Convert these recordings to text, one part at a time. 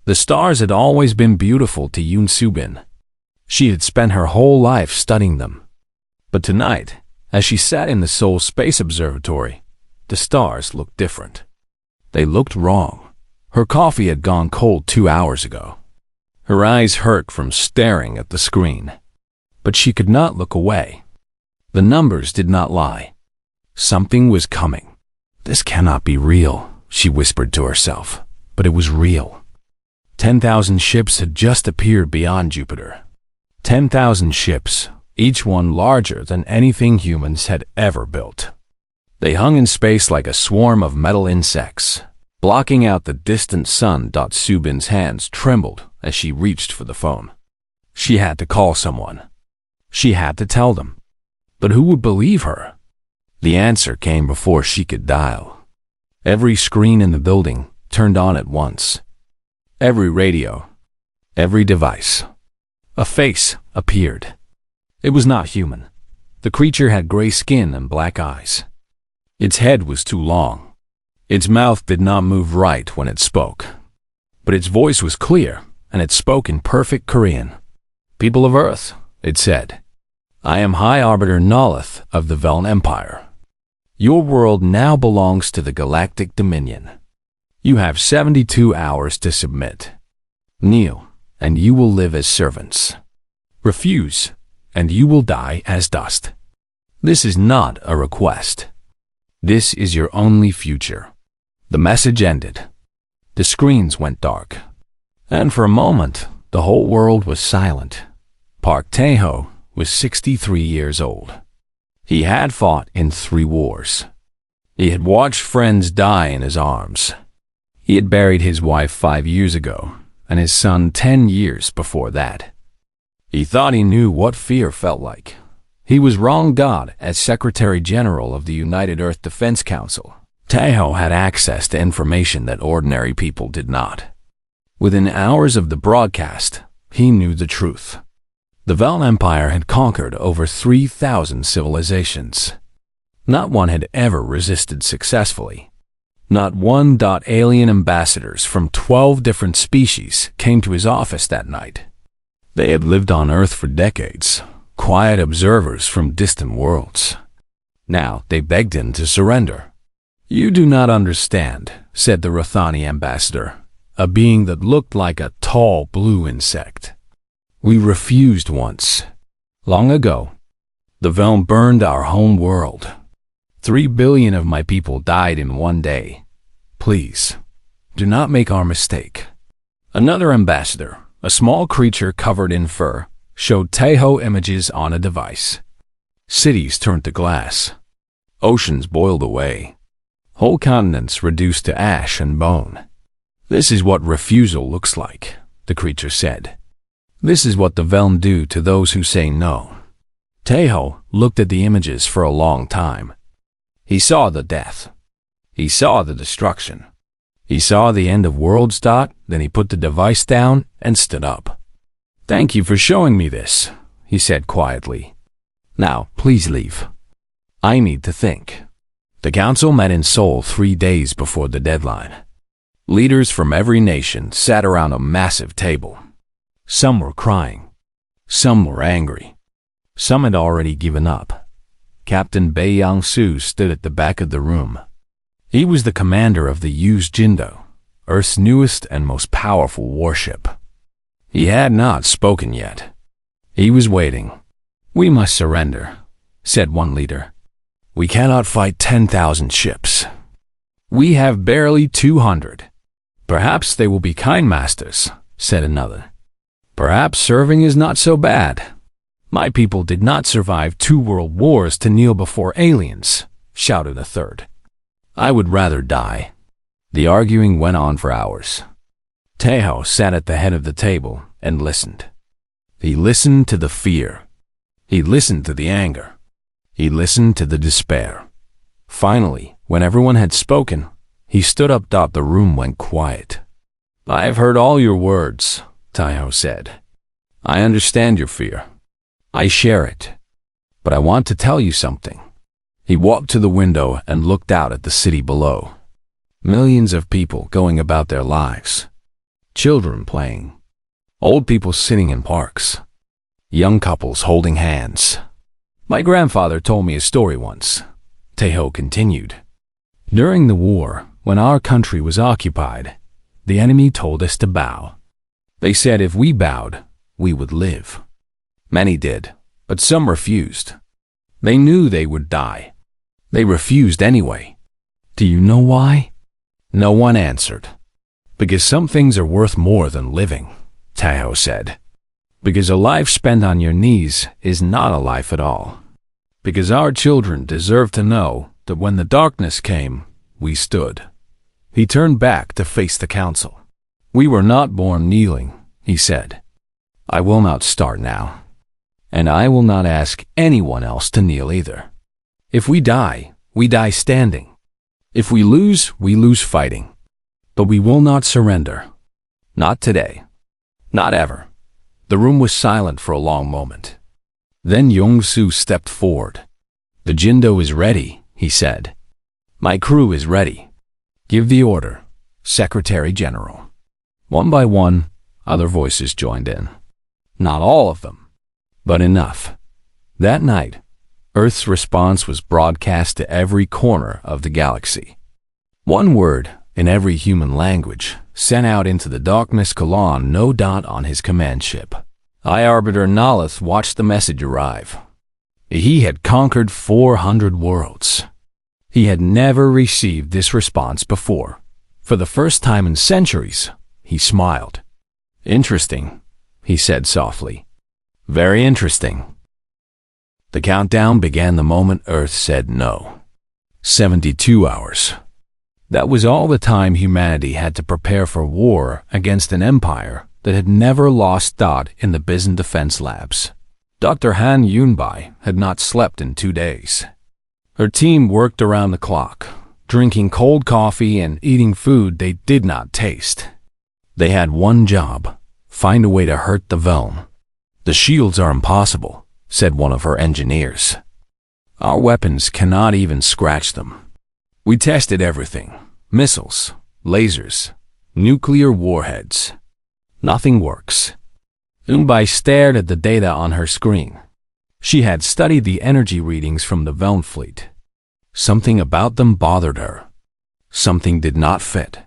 The stars had always been beautiful to Yoon Subin. She had spent her whole life studying them. But tonight, as she sat in the Seoul Space Observatory, the stars looked different. They looked wrong. Her coffee had gone cold 2 hours ago. Her eyes hurt from staring at the screen. But she could not look away. The numbers did not lie. Something was coming. This cannot be real, she whispered to herself, but it was real. 10,000 ships had just appeared beyond Jupiter. 10,000 ships, each one larger than anything humans had ever built. They hung in space like a swarm of metal insects, blocking out the distant sun. Subin's hands trembled as she reached for the phone. She had to call someone. She had to tell them. But who would believe her? The answer came before she could dial. Every screen in the building turned on at once. Every radio, every device. A face appeared. It was not human. The creature had gray skin and black eyes. Its head was too long. Its mouth did not move right when it spoke. But its voice was clear, and it spoke in perfect Korean. "People of Earth," it said, "I am High Arbiter Nolith of the Veln Empire. Your world now belongs to the Galactic Dominion. You have 72 hours to submit. Kneel, and you will live as servants. Refuse, and you will die as dust. This is not a request. This is your only future." The message ended. The screens went dark. And for a moment, the whole world was silent. Park Tae-ho was 63 years old. He had fought in 3 wars. He had watched friends die in his arms. He had buried his wife 5 years ago, and his son 10 years before that. He thought he knew what fear felt like. He was wrong. As Secretary General of the United Earth Defense Council, Tae-ho had access to information that ordinary people did not. Within hours of the broadcast, he knew the truth. The Veln Empire had conquered over 3,000 civilizations. Not one had ever resisted successfully. Not one. Alien ambassadors from 12 different species came to his office that night. They had lived on Earth for decades, quiet observers from distant worlds. Now they begged him to surrender. "You do not understand," said the Rothani ambassador, a being that looked like a tall blue insect. "We refused once. Long ago. The Veln burned our home world. 3 billion of my people died in one day. Please, do not make our mistake." Another ambassador, a small creature covered in fur, showed Tae-ho images on a device. Cities turned to glass. Oceans boiled away. Whole continents reduced to ash and bone. "This is what refusal looks like," the creature said. "This is what the Veln do to those who say no." Tae-ho looked at the images for a long time. He saw the death. He saw the destruction. He saw the end of worlds. Then he put the device down and stood up. "Thank you for showing me this," he said quietly. "Now, please leave. I need to think." The council met in Seoul 3 days before the deadline. Leaders from every nation sat around a massive table. Some were crying. Some were angry. Some had already given up. Captain Bae Yang-soo stood at the back of the room. He was the commander of the Yuz Jindo, Earth's newest and most powerful warship. He had not spoken yet. He was waiting. "We must surrender," said one leader. "We cannot fight 10,000 ships. We have barely 200. "Perhaps they will be kind masters," said another. "Perhaps serving is not so bad. My people did not survive 2 world wars to kneel before aliens," shouted a third. "I would rather die." The arguing went on for hours. Tae-ho sat at the head of the table and listened. He listened to the fear. He listened to the anger. He listened to the despair. Finally, when everyone had spoken, he stood up. The room went quiet. "I have heard all your words," Tae-ho said. "I understand your fear. I share it. But I want to tell you something." He walked to the window and looked out at the city below. Millions of people going about their lives. Children playing. Old people sitting in parks. Young couples holding hands. My grandfather told me a story once. Tejo continued. During the war, when our country was occupied, the enemy told us to bow. They said if we bowed, we would live. Many did, but some refused. They knew they would die. They refused anyway. Do you know why? No one answered. Because some things are worth more than living, Tejo said. Because a life spent on your knees is not a life at all. Because our children deserve to know that when the darkness came, we stood. He turned back to face the council. We were not born kneeling, he said. I will not start now. And I will not ask anyone else to kneel either. If we die standing. If we lose fighting. But we will not surrender. Not today. Not ever. The room was silent for a long moment. Then Yong-Soo stepped forward. The Jindo is ready, he said. My crew is ready. Give the order, Secretary General. One by one, other voices joined in. Not all of them, but enough. That night, Earth's response was broadcast to every corner of the galaxy. One word in every human language sent out into the darkness. Colon no dot on his command ship. Arbiter Nalith watched the message arrive. He had conquered 400 worlds. He had never received this response before. For the first time in centuries, he smiled. Interesting, he said softly. Very interesting. The countdown began the moment Earth said no. 72 hours. That was all the time humanity had to prepare for war against an empire that had never lost thought in the Bizen defense labs. Dr. Han Yunbai had not slept in 2 days. Her team worked around the clock, drinking cold coffee and eating food they did not taste. They had one job, find a way to hurt the Velm. The shields are impossible, said one of her engineers. Our weapons cannot even scratch them. We tested everything, missiles, lasers, nuclear warheads. Nothing works. Yunbai stared at the data on her screen. She had studied the energy readings from the Velm fleet. Something about them bothered her. Something did not fit.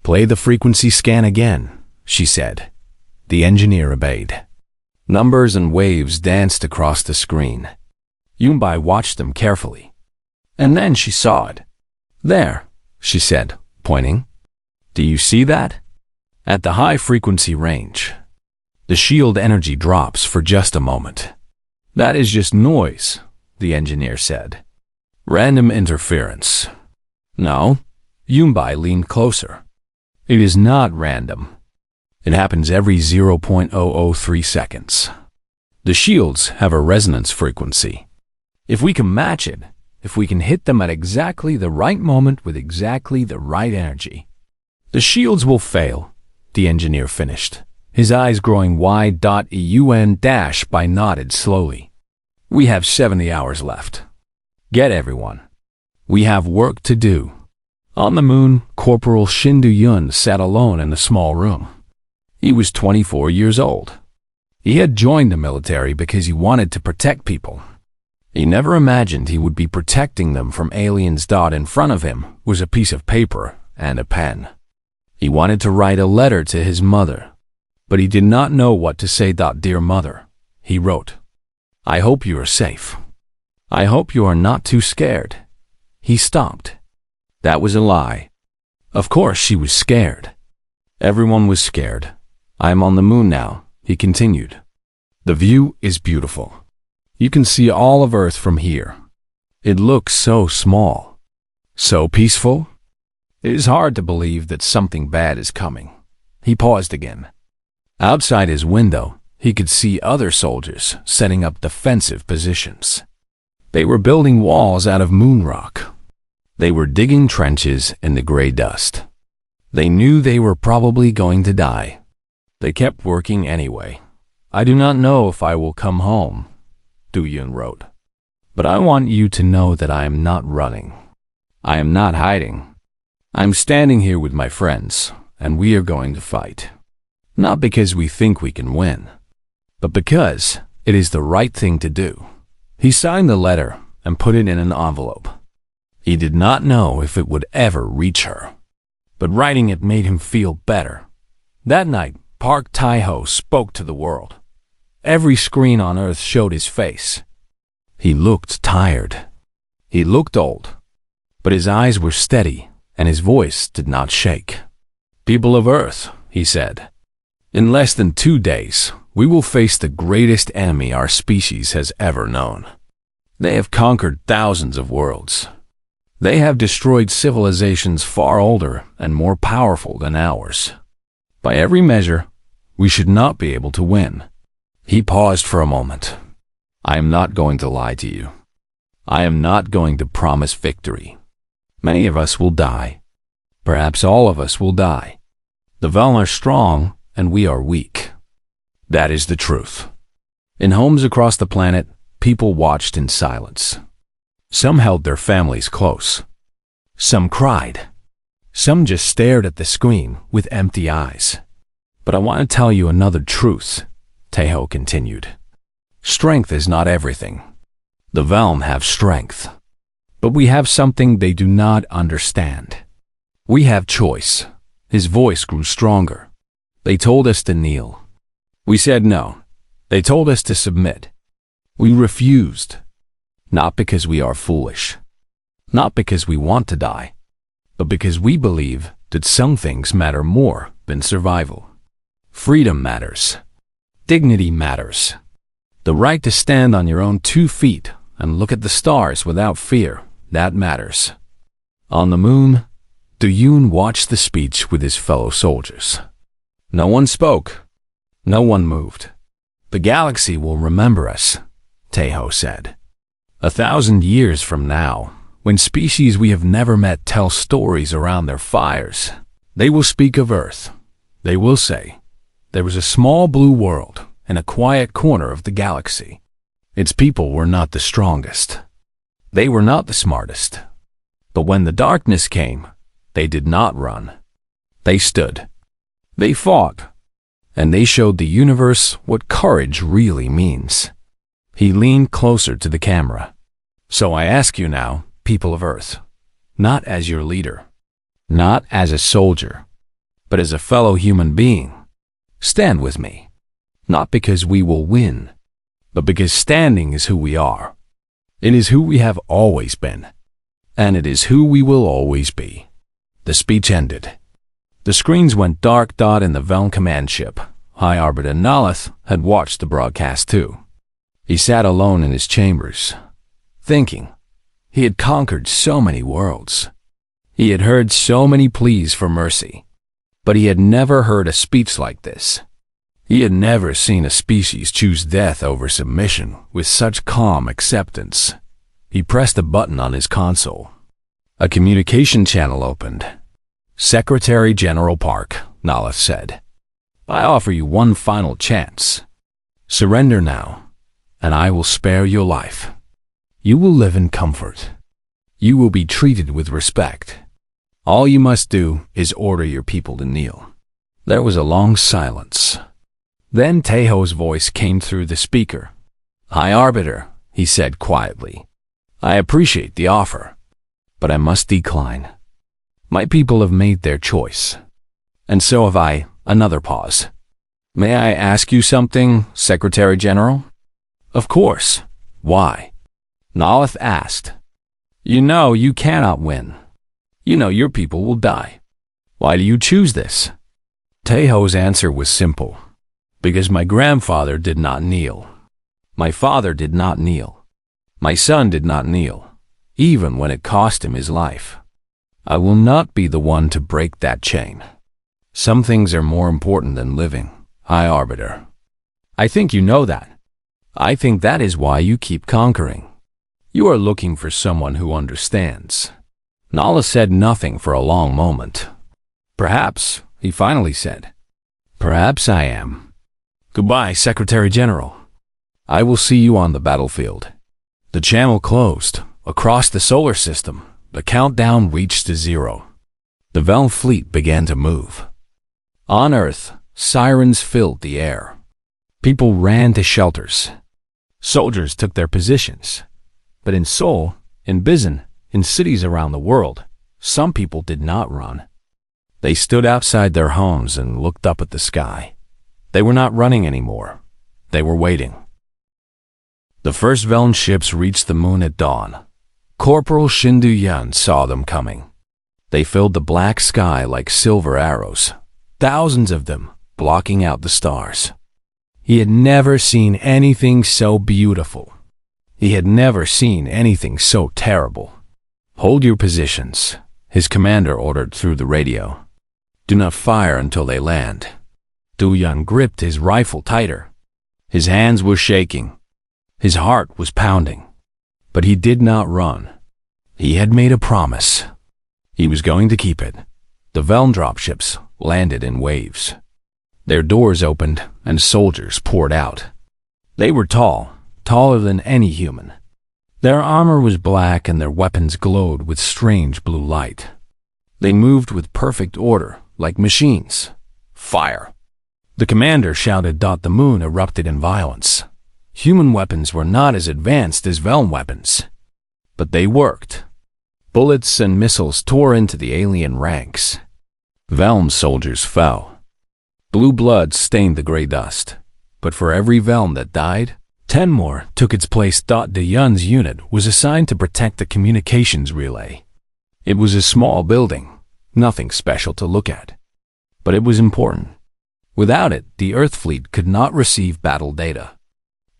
Play the frequency scan again, she said. The engineer obeyed. Numbers and waves danced across the screen. Yunbai watched them carefully. And then she saw it. There, she said, pointing. Do you see that? At the high frequency range, the shield energy drops for just a moment. That is just noise, the engineer said. Random interference. No, Yunbai leaned closer. It is not random. It happens every 0.003 seconds. The shields have a resonance frequency. If we can match it, if we can hit them at exactly the right moment with exactly the right energy, the shields will fail, the engineer finished, his eyes growing wide. Yun-Bai nodded slowly. We have 70 hours left. Get everyone. We have work to do. On the moon, Corporal Shindu Yun sat alone in a small room. He was 24 years old. He had joined the military because he wanted to protect people. He never imagined he would be protecting them from aliens. In front of him was a piece of paper and a pen. He wanted to write a letter to his mother, but he did not know what to say. Dear mother, he wrote. I hope you are safe. I hope you are not too scared. He stopped. That was a lie. Of course she was scared. Everyone was scared. I am on the moon now, he continued. The view is beautiful. You can see all of Earth from here. It looks so small, so peaceful. It is hard to believe that something bad is coming. He paused again. Outside his window, he could see other soldiers setting up defensive positions. They were building walls out of moon rock. They were digging trenches in the gray dust. They knew they were probably going to die. They kept working anyway. I do not know if I will come home, Du Yun wrote. But I want you to know that I am not running. I am not hiding. I'm standing here with my friends, and we are going to fight. Not because we think we can win, but because it is the right thing to do. He signed the letter and put it in an envelope. He did not know if it would ever reach her, but writing it made him feel better. That night, Park Tai-ho spoke to the world. Every screen on Earth showed his face. He looked tired. He looked old, but his eyes were steady and his voice did not shake. "People of Earth," he said, "in less than 2 days, we will face the greatest enemy our species has ever known. They have conquered thousands of worlds. They have destroyed civilizations far older and more powerful than ours. By every measure, we should not be able to win." He paused for a moment. "I am not going to lie to you. I am not going to promise victory. Many of us will die. Perhaps all of us will die. The Vel are strong and we are weak. That is the truth." In homes across the planet, people watched in silence. Some held their families close. Some cried. Some just stared at the screen with empty eyes. "But I want to tell you another truth," Tai-ho continued. "Strength is not everything. The Velm have strength, but we have something they do not understand. We have choice." His voice grew stronger. "They told us to kneel. We said no. They told us to submit. We refused. Not because we are foolish. Not because we want to die, but because we believe that some things matter more than survival. Freedom matters. Dignity matters. The right to stand on your own 2 feet and look at the stars without fear, that matters." On the moon, Du-Yoon watched the speech with his fellow soldiers. No one spoke. No one moved. "The galaxy will remember us," Tai-ho said. 1,000 years from now, when species we have never met tell stories around their fires, they will speak of Earth. They will say, "There was a small blue world in a quiet corner of the galaxy. Its people were not the strongest. They were not the smartest. But when the darkness came, they did not run. They stood. They fought. And they showed the universe what courage really means." He leaned closer to the camera. "So I ask you now, people of Earth, not as your leader, not as a soldier, but as a fellow human being, stand with me. Not because we will win, but because standing is who we are. It is who we have always been, and it is who we will always be." The speech ended. The screens went dark. In the Vel command ship, High Arbiter Nalath had watched the broadcast too. He sat alone in his chambers, thinking. He had conquered so many worlds. He had heard so many pleas for mercy, but he had never heard a speech like this. He had never seen a species choose death over submission with such calm acceptance. He pressed a button on his console. A communication channel opened. "Secretary General Park," Nalath said. "I offer you one final chance. Surrender now, and I will spare your life. You will live in comfort. You will be treated with respect. All you must do is order your people to kneel." There was a long silence. Then Tai-ho's voice came through the speaker. "High Arbiter," he said quietly, "I appreciate the offer, but I must decline. My people have made their choice, and so have I." Another pause. "May I ask you something, Secretary General?" "Of course. Why?" Nalath asked. "You know you cannot win. You know your people will die. Why do you choose this?" Tai-ho's answer was simple. "Because my grandfather did not kneel. My father did not kneel. My son did not kneel, even when it cost him his life. I will not be the one to break that chain. Some things are more important than living, High Arbiter. I think you know that. I think that is why you keep conquering. You are looking for someone who understands." Nalath said nothing for a long moment. "Perhaps," he finally said. "Perhaps I am. Goodbye, Secretary General. I will see you on the battlefield." The channel closed. Across the solar system, the countdown reached to 0. The Vel fleet began to move. On Earth, Sirens filled the air. People ran to shelters. Soldiers took their positions. But in Seoul, in Bizen, in cities around the world, some people did not run. They stood outside their homes and looked up at the sky. They were not running anymore. They were waiting. The first Velen ships reached the moon at dawn. Corporal Shin Du-yeon saw them coming. They filled the black sky like silver arrows, thousands of them blocking out the stars. He had never seen anything so beautiful. He had never seen anything so terrible. "Hold your positions," his commander ordered through the radio. "Do not fire until they land." Du-yeon gripped his rifle tighter. His hands were shaking. His heart was pounding. But he did not run. He had made a promise. He was going to keep it. The Velen dropships landed in waves. Their doors opened and soldiers poured out. They were tall, taller than any human. Their armor was black and their weapons glowed with strange blue light. They moved with perfect order, like machines. "Fire!" The commander shouted. The moon erupted in violence. Human weapons were not as advanced as Velen weapons. But they worked. Bullets and missiles tore into the alien ranks. Velen soldiers fell. Blue blood stained the gray dust. But for every Velen that died, 10 more took its place. Du-yeon's unit was assigned to protect the communications relay. It was a small building, nothing special to look at. But it was important. Without it, the Earth fleet could not receive battle data.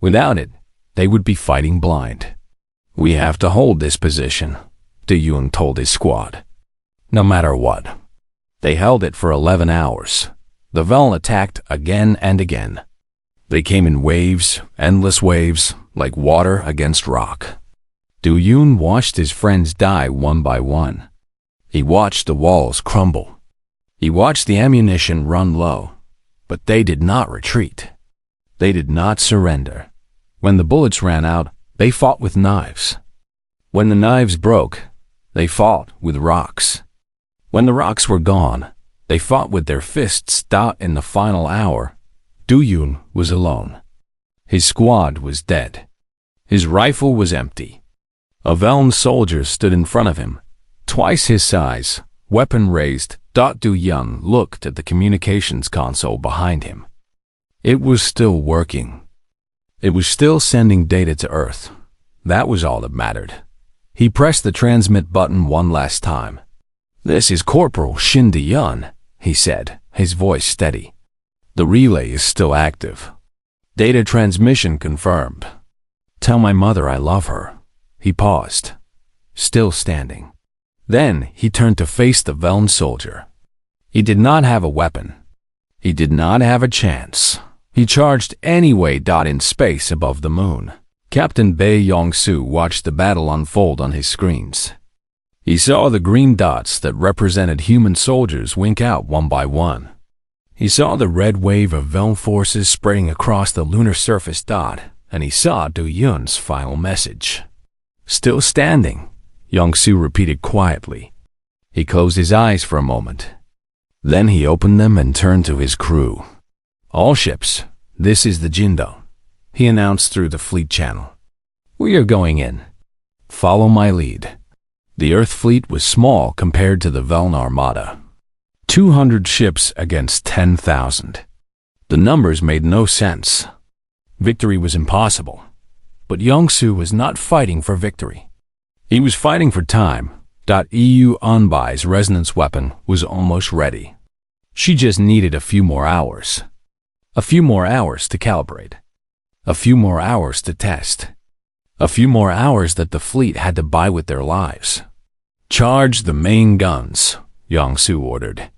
Without it, they would be fighting blind. "We have to hold this position," Du-yeon told his squad. No matter what. They held it for 11 hours. The Velen attacked again and again. They came in waves, endless waves, like water against rock. Du-yeon watched his friends die one by one. He watched the walls crumble. He watched the ammunition run low. But they did not retreat. They did not surrender. When the bullets ran out, they fought with knives. When the knives broke, they fought with rocks. When the rocks were gone, they fought with their fists. In the final hour, Du-yeon was alone. His squad was dead. His rifle was empty. A Velen soldier stood in front of him, twice his size, weapon raised. Du-yeon looked at the communications console behind him. It was still working. It was still sending data to Earth. That was all that mattered. He pressed the transmit button one last time. "This is Corporal Shin Du-yeon," he said, his voice steady. "The relay is still active. Data transmission confirmed. Tell my mother I love her." He paused, still standing. Then he turned to face the Velen soldier. He did not have a weapon. He did not have a chance. He charged anyway. In space above the moon, Captain Bae Yong-soo watched the battle unfold on his screens. He saw the green dots that represented human soldiers wink out one by one. He saw the red wave of Velen forces spreading across the lunar surface. And he saw Du-yeon's final message. "Still standing," Yong-soo repeated quietly. He closed his eyes for a moment. Then he opened them and turned to his crew. "All ships, this is the Jindo," he announced through the fleet channel. "We are going in. Follow my lead." The Earth fleet was small compared to the Velen armada. 200 ships against 10,000. The numbers made no sense. Victory was impossible. But Yong-soo was not fighting for victory. He was fighting for time. EU Onbai's resonance weapon was almost ready. She just needed a few more hours. A few more hours to calibrate. A few more hours to test. A few more hours that the fleet had to buy with their lives. "Charge the main guns," Yong-soo ordered.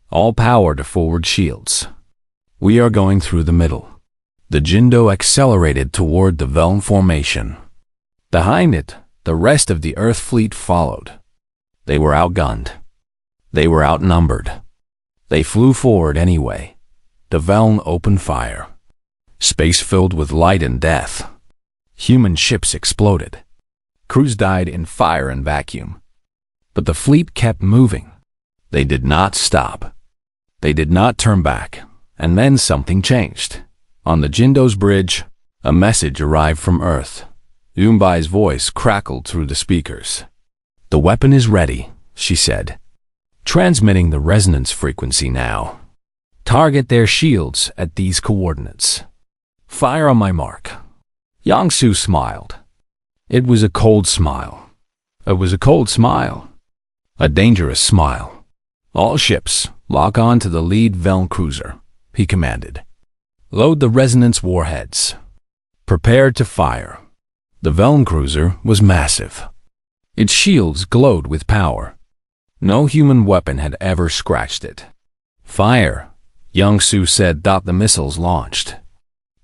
"All power to forward shields. We are going through the middle." The Jindo accelerated toward the Velen formation. Behind it, the rest of the Earth fleet followed. They were outgunned. They were outnumbered. They flew forward anyway. The Velen opened fire. Space filled with light and death. Human ships exploded. Crews died in fire and vacuum. But the fleet kept moving. They did not stop. They did not turn back. And then something changed. On the Jindo's bridge, a message arrived from Earth. Yumbai's voice crackled through the speakers. "The weapon is ready," she said. "Transmitting the resonance frequency now. Target their shields at these coordinates. Fire on my mark." Yangsu smiled. It was a cold smile. It was a cold smile. A dangerous smile. "All ships, lock on to the lead Veln cruiser," he commanded. "Load the resonance warheads. Prepare to fire." The Veln cruiser was massive. Its shields glowed with power. No human weapon had ever scratched it. "Fire," Yangsu said. The missiles launched.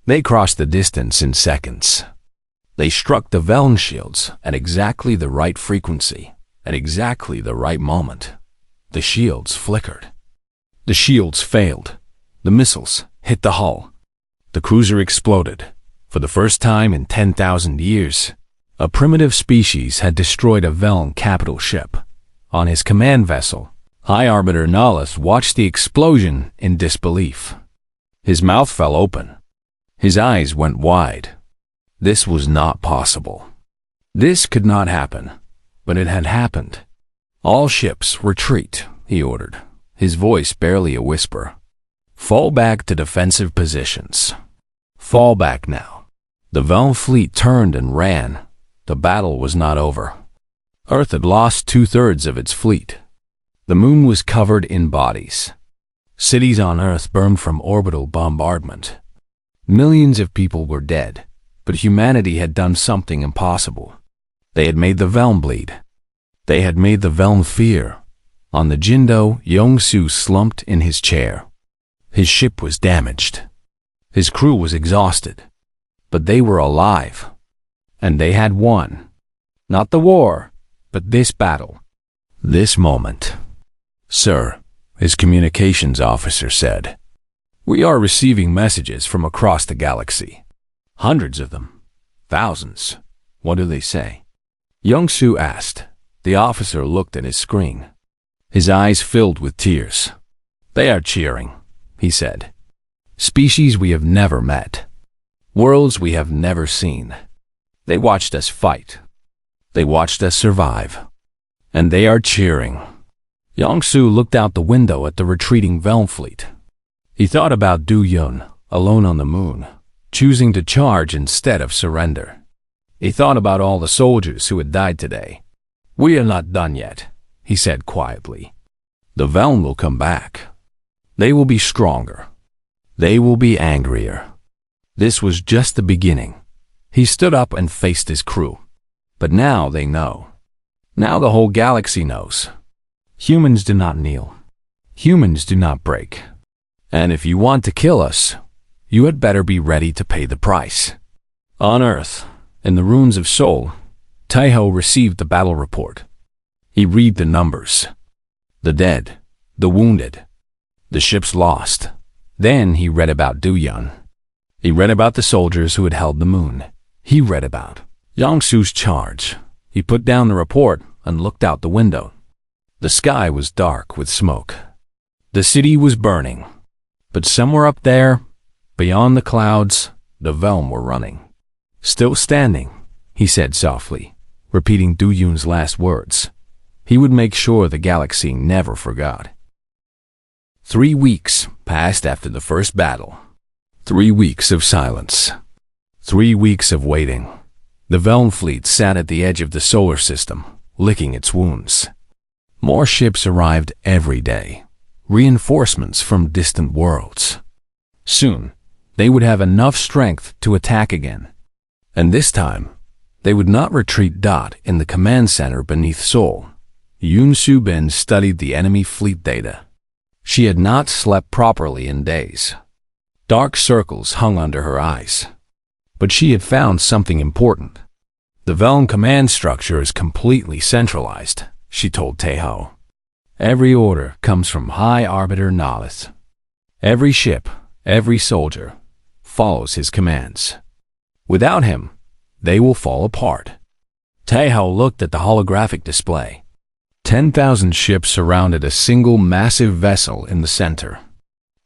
They crossed the distance in seconds. They struck the Veln shields at exactly the right frequency, at exactly the right moment. The shields flickered. The shields failed. The missiles hit the hull. The cruiser exploded. For the first time in 10,000 years, a primitive species had destroyed a Veln capital ship. On his command vessel, High Arbiter Nahus watched the explosion in disbelief. His mouth fell open. His eyes went wide. This was not possible. This could not happen, but it had happened. "All ships retreat," he ordered, his voice barely a whisper. "Fall back to defensive positions. Fall back now." The Veln fleet turned and ran. The battle was not over. Earth had lost 2/3 of its fleet. The moon was covered in bodies. Cities on Earth burned from orbital bombardment. Millions of people were dead, but humanity had done something impossible. They had made the Veln bleed. They had made the Veln fear. On the Jindo, Yongsu slumped in his chair. His ship was damaged. His crew was exhausted. But they were alive. And they had won. Not the war, but this battle. This moment. "Sir," his communications officer said, "we are receiving messages from across the galaxy. Hundreds of them. Thousands. What do they say?" Yongsu asked. The officer looked at his screen. His eyes filled with tears. "They are cheering," he said. "Species we have never met. Worlds we have never seen. They watched us fight. They watched us survive. And they are cheering." Yongsu looked out the window at the retreating Veln fleet. He thought about Du Yun, alone on the moon, choosing to charge instead of surrender. He thought about all the soldiers who had died today. "We are not done yet," he said quietly. "The Veln will come back. They will be stronger. They will be angrier." This was just the beginning. He stood up and faced his crew. But now they know. Now the whole galaxy knows. Humans do not kneel. Humans do not break. And if you want to kill us, you had better be ready to pay the price. On Earth, in the ruins of Seoul, Taiho received the battle report. He read the numbers. The dead, the wounded, the ships lost. Then he read about Du Yun. He read about the soldiers who had held the moon. He read about Yangsu's charge. He put down the report and looked out the window. The sky was dark with smoke. The city was burning. But somewhere up there, beyond the clouds, the Veln were running. "Still standing," he said softly, repeating Du Yun's last words. He would make sure the galaxy never forgot. 3 weeks passed after the first battle. 3 weeks of silence. 3 weeks of waiting. The Veln fleet sat at the edge of the solar system, licking its wounds. More ships arrived every day. Reinforcements from distant worlds. Soon, they would have enough strength to attack again. And this time, they would not retreat. In the command center beneath Seoul, Yoon Soo-bin studied the enemy fleet data. She had not slept properly in days. Dark circles hung under her eyes. But she had found something important. "The Veln command structure is completely centralized," she told Taeho. "Every order comes from High Arbiter Nahus. Every ship, every soldier, follows his commands. Without him, they will fall apart." Taeho looked at the holographic display. 10,000 ships surrounded a single massive vessel in the center.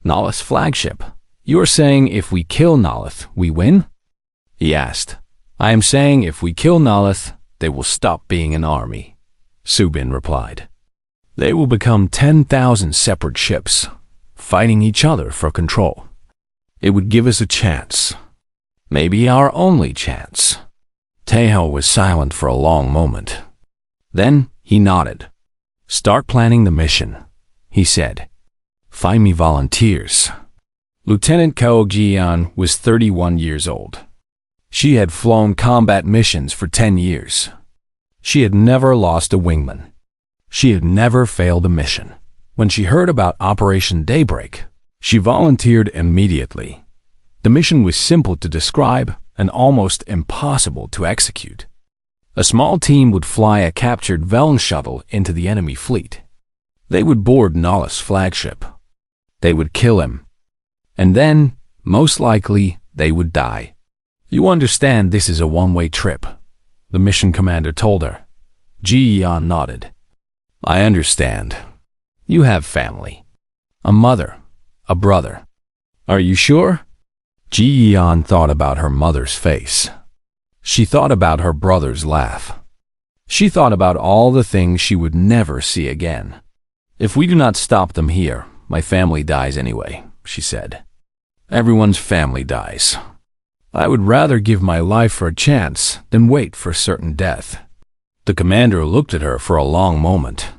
Nalith's flagship. You are saying if we kill Nalith, we win? He asked. I am saying if we kill Nalith, they will stop being an army, Subin replied. They will become 10,000 separate ships, fighting each other for control. It would give us a chance. Maybe our only chance. Tejo was silent for a long moment. Then he nodded. Start planning the mission, he said. Find me volunteers. Lieutenant Kao Jian was 31 years old. She had flown combat missions for 10 years. She had never lost a wingman. She had never failed a mission. When she heard about Operation Daybreak, she volunteered immediately. The mission was simple to describe and almost impossible to execute. A small team would fly a captured Velen shuttle into the enemy fleet. They would board Nalith's flagship. They would kill him. And then, most likely, they would die. You understand this is a one-way trip, the mission commander told her. Ji Yan nodded. I understand. You have family. A mother, a brother. Are you sure? Ji Yan thought about her mother's face. She thought about her brother's laugh. She thought about all the things she would never see again. If we do not stop them here, my family dies anyway, she said. Everyone's family dies. I would rather give my life for a chance than wait for certain death. The commander looked at her for a long moment.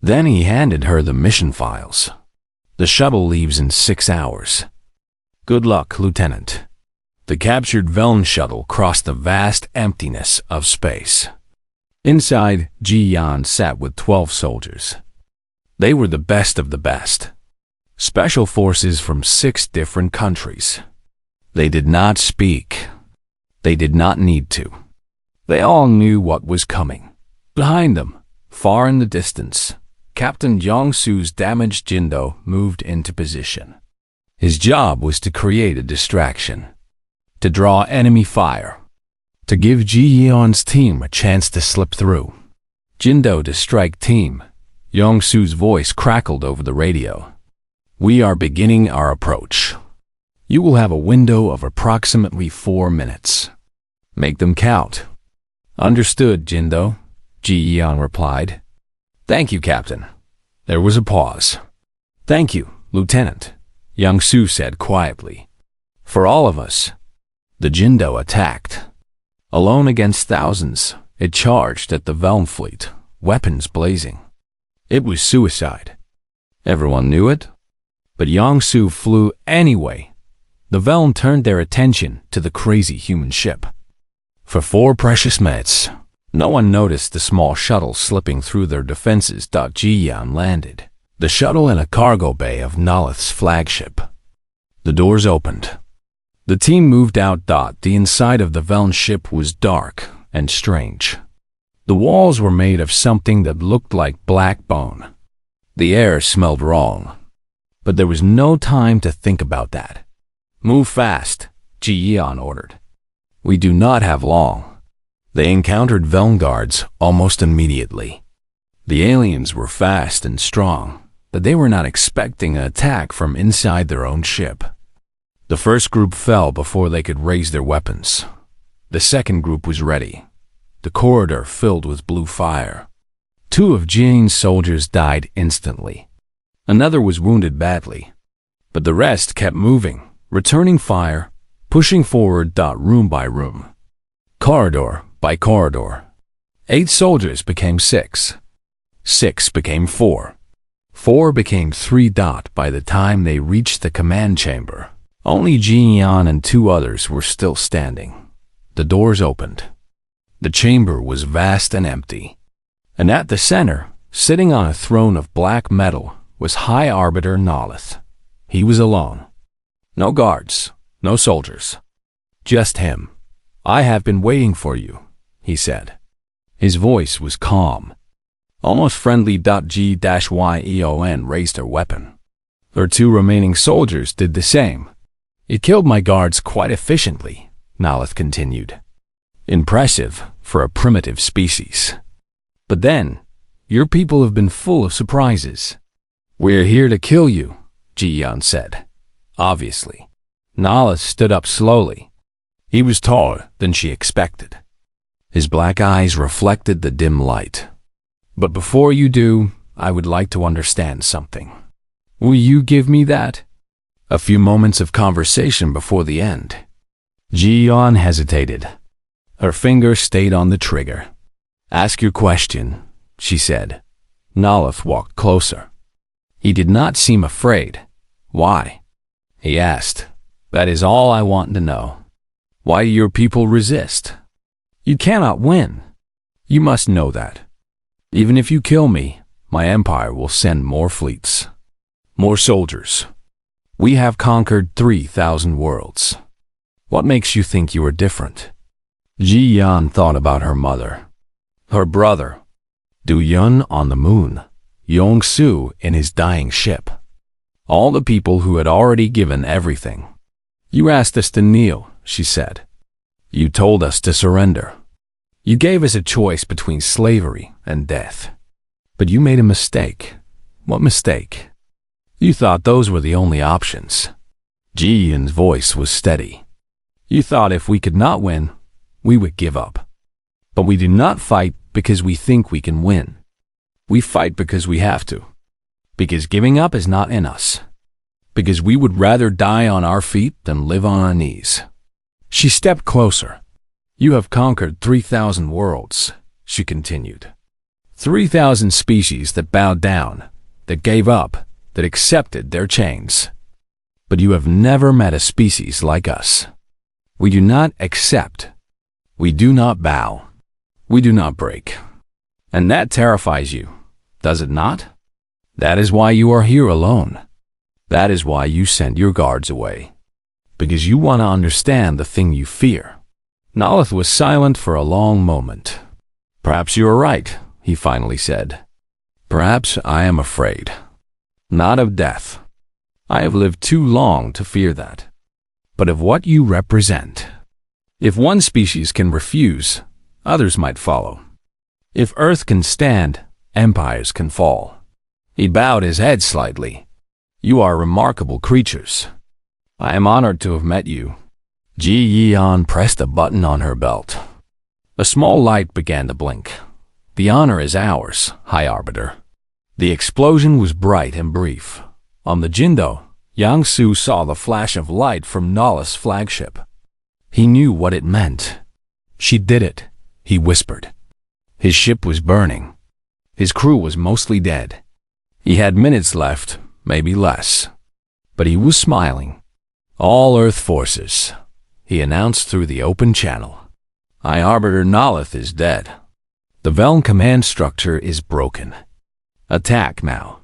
Then he handed her the mission files. The shuttle leaves in 6 hours. Good luck, Lieutenant. The captured Velen shuttle crossed the vast emptiness of space. Inside, Ji Yan sat with 12 soldiers. They were the best of the best. Special forces from 6 different countries. They did not speak. They did not need to. They all knew what was coming. Behind them, far in the distance, Captain Jiangsu's damaged Jindo moved into position. His job was to create a distraction, to draw enemy fire, to give Ji Yan's team a chance to slip through. Jindo to strike team. Jiangsu's voice crackled over the radio. We are beginning our approach. You will have a window of approximately 4 minutes. Make them count. Understood, Jindo, Ji Yan replied. Thank you, Captain. There was a pause. Thank you, Lieutenant, Jiangsu said quietly. For all of us. The Jindo attacked. Alone against thousands, it charged at the Velen fleet, weapons blazing. It was suicide. Everyone knew it, but Jiangsu flew anyway. The Velen turned their attention to the crazy human ship. For 4 precious minutes, no one noticed the small shuttle slipping through their defenses. Ji Yan landed the shuttle in a cargo bay of Nalith's flagship. The doors opened. The team moved out. The inside of the Velen ship was dark and strange. The walls were made of something that looked like black bone. The air smelled wrong. But there was no time to think about that. Move fast, Ji Yan ordered. We do not have long. They encountered Velen guards almost immediately. The aliens were fast and strong, but they were not expecting an attack from inside their own ship. The first group fell before they could raise their weapons. The second group was ready. The corridor filled with blue fire. 2 of Jian's soldiers died instantly. Another was wounded badly. But the rest kept moving, returning fire, pushing forward. Room by room. Corridor by corridor. 8 soldiers became 6. 6 became 4. 4 became 3. By the time they reached the command chamber, only Ji Yan and 2 others were still standing. The doors opened. The chamber was vast and empty. And at the center, sitting on a throne of black metal, was High Arbiter Nalith. He was alone. No guards, no soldiers. Just him. I have been waiting for you, he said. His voice was calm, almost friendly. G-Yon raised her weapon. Her 2 remaining soldiers did the same. It killed my guards quite efficiently, Nalith continued. Impressive for a primitive species. But then, your people have been full of surprises. We're here to kill you, Ji-Yan said. Obviously. Nala stood up slowly. He was taller than she expected. His black eyes reflected the dim light. But before you do, I would like to understand something. Will you give me that? A few moments of conversation before the end. Ji-Yan hesitated. Her finger stayed on the trigger. Ask your question, she said. Nalath walked closer. He did not seem afraid. Why? He asked. That is all I want to know. Why do your people resist? You cannot win. You must know that. Even if you kill me, my empire will send more fleets. More soldiers. We have conquered 3,000 worlds. What makes you think you are different? Ji-Yan thought about her mother. Her brother. Du-Yun on the moon. Yong-Su in his dying ship. All the people who had already given everything. You asked us to kneel, she said. You told us to surrender. You gave us a choice between slavery and death. But you made a mistake. What mistake? You thought those were the only options. Ji-Yun's voice was steady. You thought if we could not win, we would give up. But we do not fight because we think we can win. We fight because we have to. Because giving up is not in us. Because we would rather die on our feet than live on our knees. She stepped closer. You have conquered 3,000 worlds, she continued. 3,000 species that bowed down, that gave up, that accepted their chains. But you have never met a species like us. We do not accept. We do not bow. We do not break. And that terrifies you, does it not? That is why you are here alone. That is why you send your guards away. Because you want to understand the thing you fear. Nalath was silent for a long moment. Perhaps you are right, he finally said. Perhaps I am afraid. Not of death. I have lived too long to fear that. But of what you represent. If one species can refuse, others might follow. If Earth can stand, empires can fall. He bowed his head slightly. You are remarkable creatures. I am honored to have met you. Ji-Yan pressed a button on her belt. A small light began to blink. The honor is ours, High Arbiter. The explosion was bright and brief. On the Jindo, Yang-Su saw the flash of light from Nala's flagship. He knew what it meant. She did it, he whispered. His ship was burning. His crew was mostly dead. He had minutes left, maybe less. But he was smiling. All Earth forces, he announced through the open channel. High Arbiter Nalath is dead. The Veln command structure is broken. Attack now.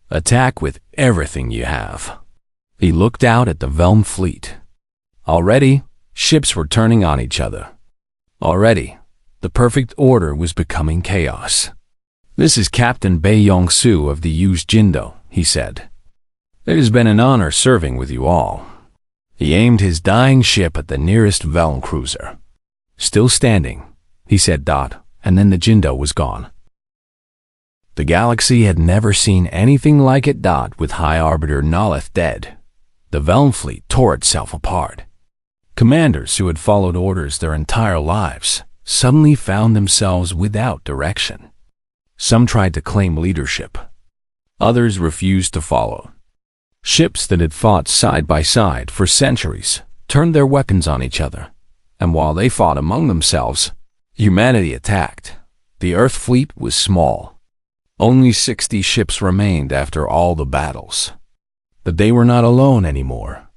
Attack with everything you have. He looked out at the Veln fleet. Already, ships were turning on each other. Already, the perfect order was becoming chaos. This is Captain Bei Yong-Su of the Yu's Jindo, he said. It has been an honor serving with you all. He aimed his dying ship at the nearest Veln cruiser. Still standing, he said dot, and then the Jindo was gone. The galaxy had never seen anything like it dot with High Arbiter Nalath dead. The Veln fleet tore itself apart. Commanders who had followed orders their entire lives suddenly found themselves without direction. Some tried to claim leadership. Others refused to follow. Ships that had fought side by side for centuries turned their weapons on each other, and while they fought among themselves, humanity attacked. The Earth fleet was small. Only 60 ships remained after all the battles. But they were not alone anymore.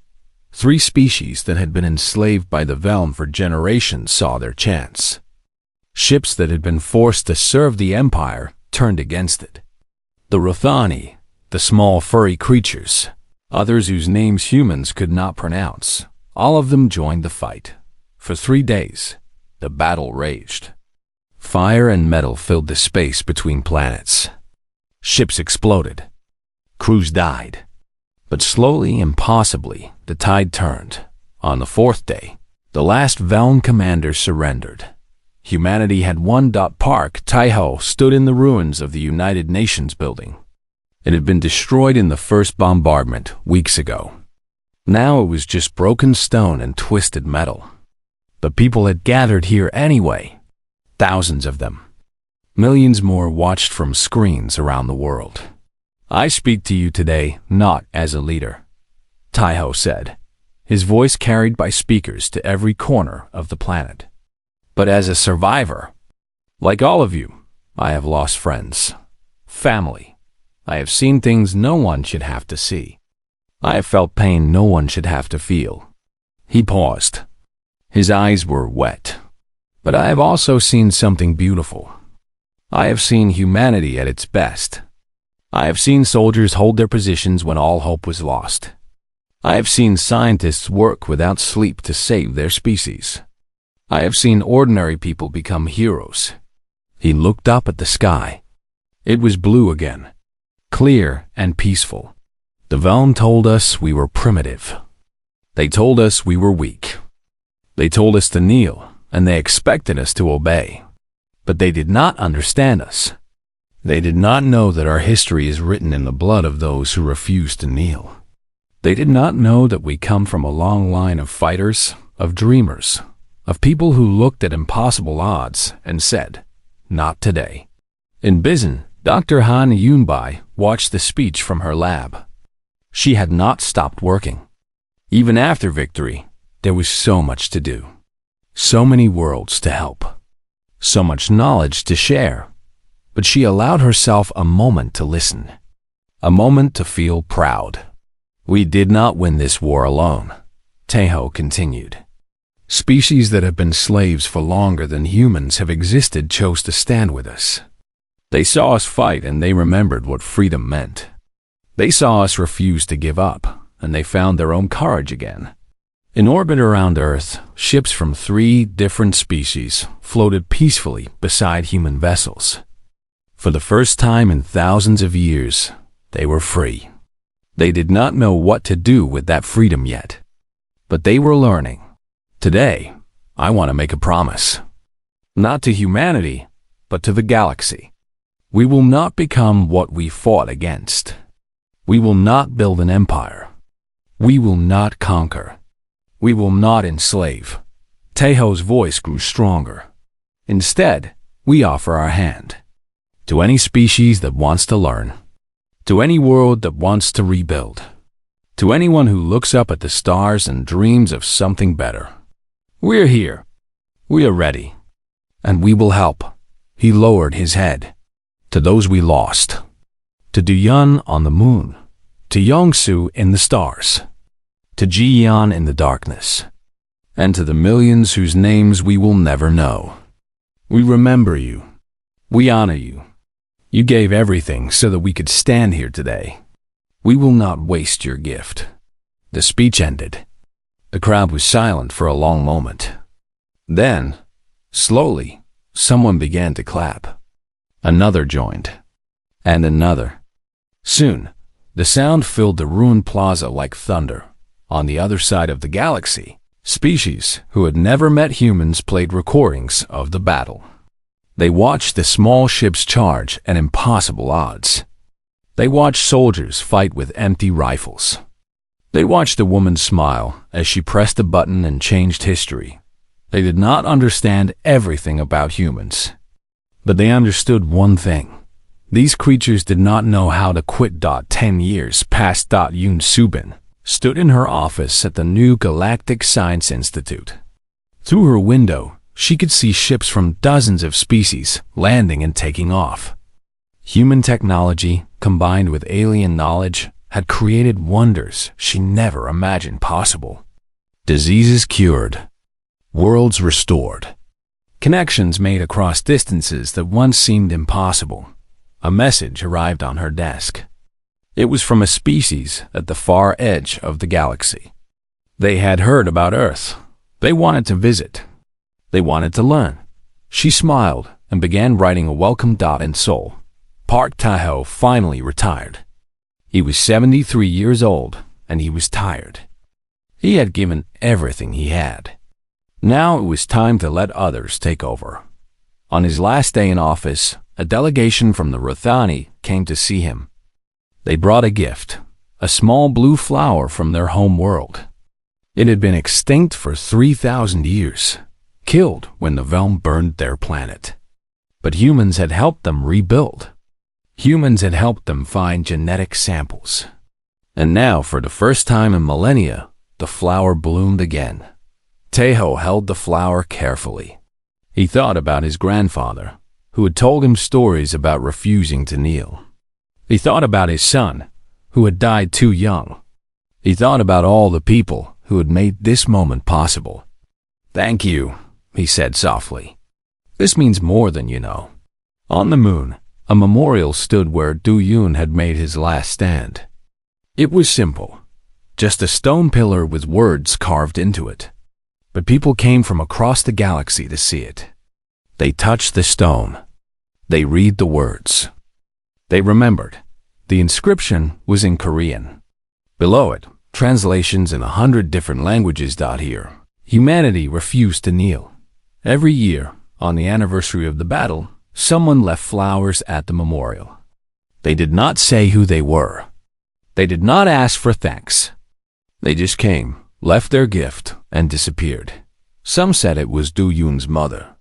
3 species that had been enslaved by the Veln for generations saw their chance. Ships that had been forced to serve the Empire turned against it. The Rothani, the small furry creatures, others whose names humans could not pronounce, all of them joined the fight. For 3 days, the battle raged. Fire and metal filled the space between planets. Ships exploded. Crews died. But slowly and possibly, the tide turned. On the 4th day, the last Veln commander surrendered. Humanity had won. Park Tai-ho stood in the ruins of the United Nations building. It had been destroyed in the first bombardment weeks ago. Now it was just broken stone and twisted metal. But people had gathered here anyway. Thousands of them. Millions more watched from screens around the world. I speak to you today not as a leader, Taiho said, his voice carried by speakers to every corner of the planet, but as a survivor. Like all of you, I have lost friends, family. I have seen things no one should have to see. I have felt pain no one should have to feel. He paused. His eyes were wet. But I have also seen something beautiful. I have seen humanity at its best. I have seen soldiers hold their positions when all hope was lost. I have seen scientists work without sleep to save their species. I have seen ordinary people become heroes. He looked up at the sky. It was blue again, clear and peaceful. The Velm told us we were primitive. They told us we were weak. They told us to kneel, and they expected us to obey. But they did not understand us. They did not know that our history is written in the blood of those who refuse to kneel. They did not know that we come from a long line of fighters, of dreamers, of people who looked at impossible odds and said, "Not today." In Bizen, Dr. Han Yunbai watched the speech from her lab. She had not stopped working. Even after victory, there was so much to do. So many worlds to help. So much knowledge to share. But she allowed herself a moment to listen. A moment to feel proud. We did not win this war alone, Taiho continued. Species that have been slaves for longer than humans have existed chose to stand with us. They saw us fight and they remembered what freedom meant. They saw us refuse to give up, and they found their own courage again. In orbit around Earth, ships from 3 different species floated peacefully beside human vessels. For the first time in thousands of years, they were free. They did not know what to do with that freedom yet, but they were learning. Today, I want to make a promise. Not to humanity, but to the galaxy. We will not become what we fought against. We will not build an empire. We will not conquer. We will not enslave. Taiho's voice grew stronger. Instead, we offer our hand. To any species that wants to learn. To any world that wants to rebuild. To anyone who looks up at the stars and dreams of something better. We're here. We are ready. And we will help. He lowered his head. To those we lost. To Duyun on the moon. To Yongsu in the stars. To Jiyan in the darkness. And to the millions whose names we will never know. We remember you. We honor you. You gave everything so that we could stand here today. We will not waste your gift. The speech ended. The crowd was silent for a long moment. Then, slowly, someone began to clap. Another joined. And another. Soon, the sound filled the ruined plaza like thunder. On the other side of the galaxy, species who had never met humans played recordings of the battle. They watched the small ships charge at impossible odds. They watched soldiers fight with empty rifles. They watched a woman smile as she pressed a button and changed history. They did not understand everything about humans, but they understood one thing. These creatures did not know how to quit. 10 years past. Yoon Subin stood in her office at the new Galactic Science Institute. Through her window, she could see ships from dozens of species landing and taking off. Human technology, combined with alien knowledge, had created wonders she never imagined possible. Diseases cured. Worlds restored. Connections made across distances that once seemed impossible. A message arrived on her desk. It was from a species at the far edge of the galaxy. They had heard about Earth. They wanted to visit. They wanted to learn. She smiled and began writing a welcome. In Seoul, Park Tae-ho finally retired. He was 73 years old, and he was tired. He had given everything he had. Now it was time to let others take over. On his last day in office, a delegation from the Rothani came to see him. They brought a gift, a small blue flower from their home world. It had been extinct for 3,000 years, killed when the Realm burned their planet. But humans had helped them rebuild. Humans had helped them find genetic samples. And now, for the first time in millennia, the flower bloomed again. Tejo held the flower carefully. He thought about his grandfather, who had told him stories about refusing to kneel. He thought about his son, who had died too young. He thought about all the people who had made this moment possible. "Thank you," he said softly. "This means more than you know." On the moon, a memorial stood where Du Yun had made his last stand. It was simple, just a stone pillar with words carved into it. But people came from across the galaxy to see it. They touched the stone. They read the words. They remembered. The inscription was in Korean. Below it, translations in 100 different languages. Here, humanity refused to kneel. Every year, on the anniversary of the battle, someone left flowers at the memorial. They did not say who they were. They did not ask for thanks. They just came, left their gift, and disappeared. Some said it was Du Yun's mother.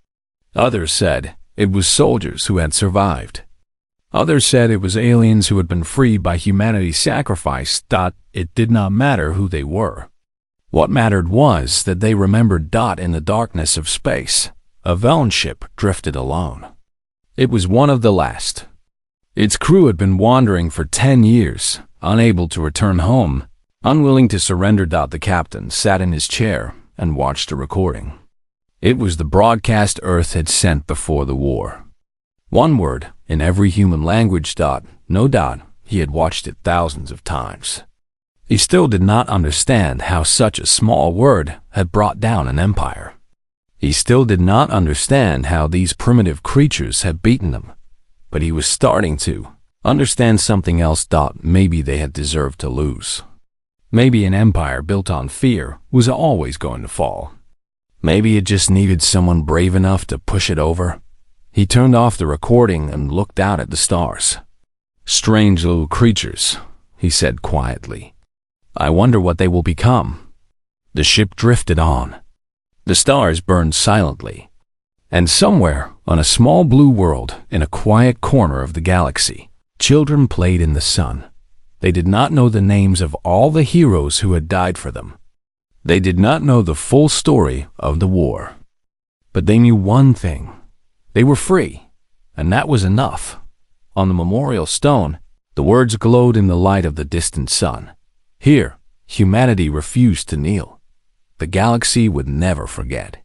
Others said it was soldiers who had survived. Others said it was aliens who had been freed by humanity's sacrifice. It did not matter who they were. What mattered was that they remembered. In the darkness of space, a Velen ship drifted alone. It was one of the last. Its crew had been wandering for 10 years, unable to return home, unwilling to surrender. The captain sat in his chair and watched a recording. It was the broadcast Earth had sent before the war. One word in every human language. No doubt he had watched it thousands of times. He still did not understand how such a small word had brought down an empire. He still did not understand how these primitive creatures had beaten them. But he was starting to understand something else. Maybe they had deserved to lose. Maybe an empire built on fear was always going to fall. Maybe it just needed someone brave enough to push it over. He turned off the recording and looked out at the stars. "Strange little creatures," he said quietly. "I wonder what they will become." The ship drifted on. The stars burned silently. And somewhere on a small blue world in a quiet corner of the galaxy, children played in the sun. They did not know the names of all the heroes who had died for them. They did not know the full story of the war. But they knew one thing. They were free, and that was enough. On the memorial stone, the words glowed in the light of the distant sun. Here, humanity refused to kneel. The galaxy would never forget.